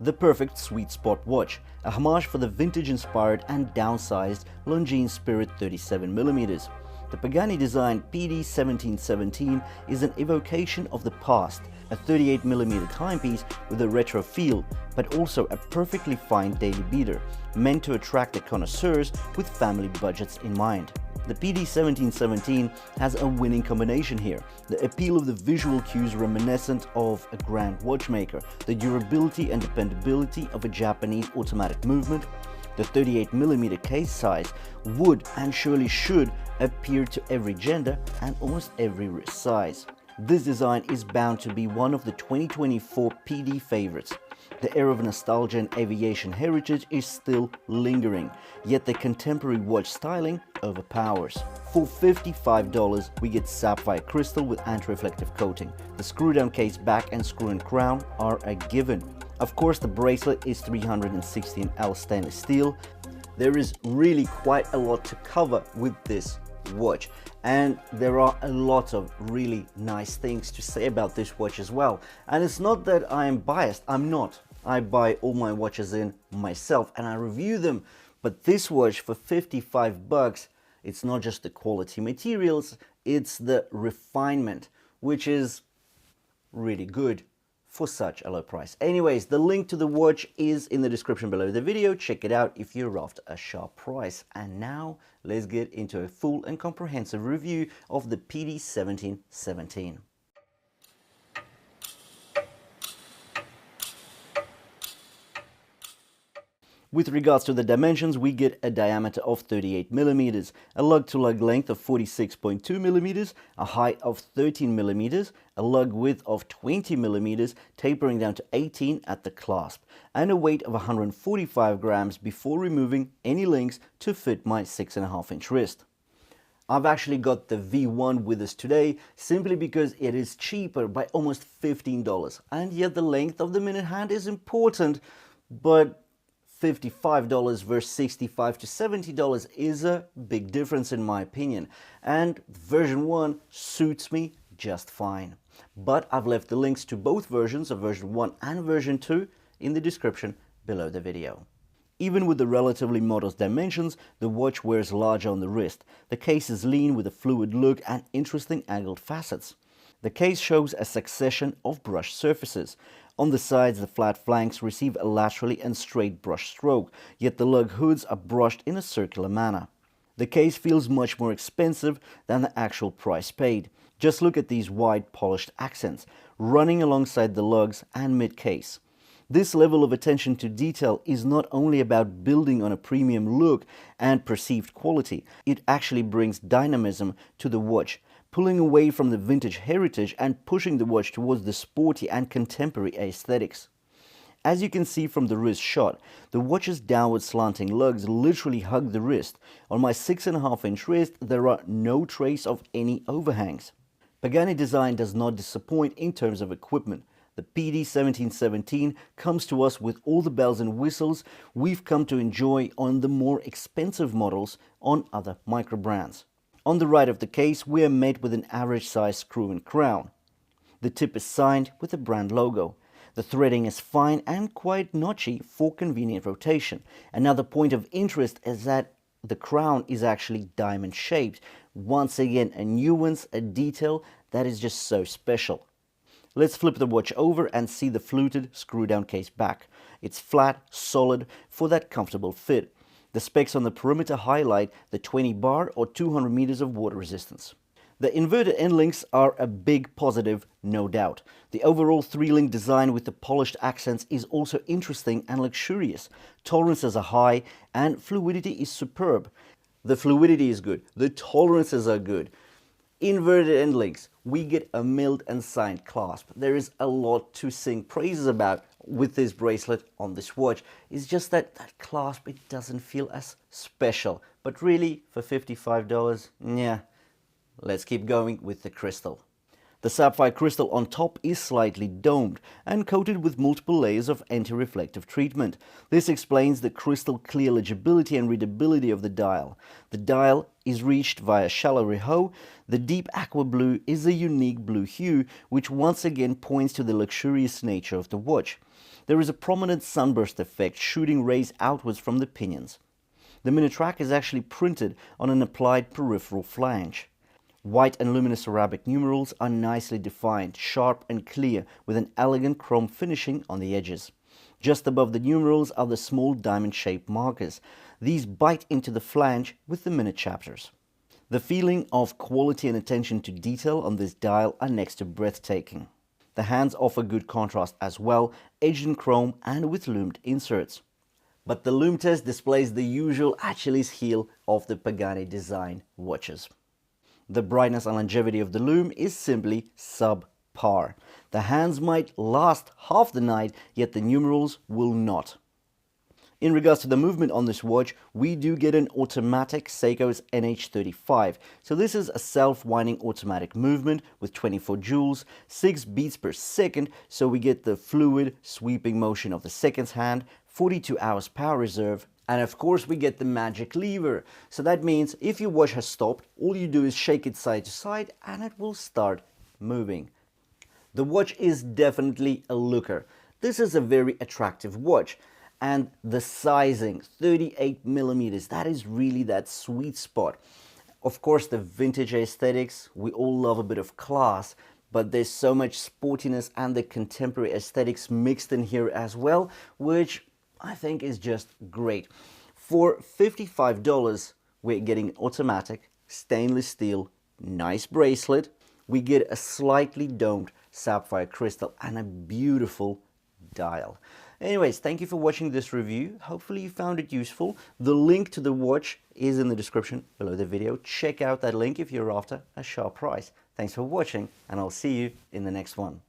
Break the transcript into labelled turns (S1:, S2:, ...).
S1: The perfect sweet spot watch, a homage for the vintage-inspired and downsized Longines Spirit 37mm. The Pagani Design PD1717 is an evocation of the past, a 38mm timepiece with a retro feel, but also a perfectly fine daily beater, meant to attract the connoisseurs with family budgets in mind. The PD1717 has a winning combination here: the appeal of the visual cues reminiscent of a grand watchmaker, the durability and dependability of a Japanese automatic movement. The 38mm case size would and surely should appeal to every gender and almost every wrist size. This design is bound to be one of the 2024 PD favorites. The air of nostalgia and aviation heritage is still lingering, yet the contemporary watch styling overpowers. For $55, we get sapphire crystal with anti-reflective coating. The screw-down case back and screw-in crown are a given. Of course, the bracelet is 316L stainless steel. There is really quite a lot to cover with this watch, and there are a lot of really nice things to say about this watch as well. And it's not that I am biased, I'm not. I buy all my watches in myself and I review them, but this watch for $55, it's not just the quality materials, it's the refinement, which is really good for such a low price. Anyways, the link to the watch is in the description below the video. Check it out if you're after a sharp price. And now let's get into a full and comprehensive review of the PD1717. With regards to the dimensions, we get a diameter of 38mm, a lug-to-lug length of 46.2mm, a height of 13mm, a lug width of 20mm, tapering down to 18 at the clasp, and a weight of 145 grams before removing any links to fit my 6.5-inch wrist. I've actually got the V1 with us today simply because it is cheaper by almost $15, and yet the length of the minute hand is important, but $55 versus $65 to $70 is a big difference in my opinion, and version 1 suits me just fine. But I've left the links to both versions of version 1 and version 2 in the description below the video. Even with the relatively modest dimensions, the watch wears larger on the wrist. The case is lean with a fluid look and interesting angled facets. The case shows a succession of brushed surfaces. On the sides, the flat flanks receive a laterally and straight brush stroke, yet the lug hoods are brushed in a circular manner. The case feels much more expensive than the actual price paid. Just look at these wide polished accents running alongside the lugs and mid-case. This level of attention to detail is not only about building on a premium look and perceived quality, it actually brings dynamism to the watch, pulling away from the vintage heritage and pushing the watch towards the sporty and contemporary aesthetics. As you can see from the wrist shot, the watch's downward slanting lugs literally hug the wrist. On my 6.5-inch wrist, there are no trace of any overhangs. Pagani Design does not disappoint in terms of equipment. The PD1717 comes to us with all the bells and whistles we've come to enjoy on the more expensive models on other micro brands. On the right of the case, we are met with an average size screw-in crown. The tip is signed with the brand logo. The threading is fine and quite notchy for convenient rotation. Another point of interest is that the crown is actually diamond shaped. Once again, a nuance, a detail that is just so special. Let's flip the watch over and see the fluted screw-down case back. It's flat, solid for that comfortable fit. The specs on the perimeter highlight the 20 bar or 200 meters of water resistance. The inverted end links are a big positive, no doubt. The overall 3-link design with the polished accents is also interesting and luxurious. Tolerances are high and fluidity is superb. The fluidity is good, the tolerances are good. Inverted end links, we get a milled and signed clasp. There is a lot to sing praises about with this bracelet on this watch. It's just that clasp, it doesn't feel as special. But really, for $55, yeah, let's keep going with the crystal. The sapphire crystal on top is slightly domed and coated with multiple layers of anti-reflective treatment. This explains the crystal clear legibility and readability of the dial. The dial is reached via shallow rehaut. The deep aqua blue is a unique blue hue, which once again points to the luxurious nature of the watch. There is a prominent sunburst effect shooting rays outwards from the pinions. The mini track is actually printed on an applied peripheral flange. White and luminous Arabic numerals are nicely defined, sharp and clear, with an elegant chrome finishing on the edges. Just above the numerals are the small diamond-shaped markers. These bite into the flange with the minute chapters. The feeling of quality and attention to detail on this dial are next to breathtaking. The hands offer good contrast as well, edged in chrome and with loomed inserts. But the loom test displays the usual Achilles heel of the Pagani Design watches. The brightness and longevity of the loom is simply subpar. The hands might last half the night, yet the numerals will not. In regards to the movement on this watch, we do get an automatic Seiko's NH35. So this is a self-winding automatic movement with 24 joules, 6 beats per second, so we get the fluid sweeping motion of the seconds hand, 42 hours power reserve, and of course we get the magic lever. So that means if your watch has stopped, all you do is shake it side to side and it will start moving. The watch is definitely a looker. This is a very attractive watch. And the sizing, 38mm, that is really that sweet spot. Of course, the vintage aesthetics, we all love a bit of class, but there's so much sportiness and the contemporary aesthetics mixed in here as well, which I think is just great. For $55, we're getting an automatic, stainless steel, nice bracelet. We get a slightly domed sapphire crystal and a beautiful dial. Anyways, thank you for watching this review. Hopefully you found it useful. The link to the watch is in the description below the video. Check out that link if you're after a sharp price. Thanks for watching, and I'll see you in the next one.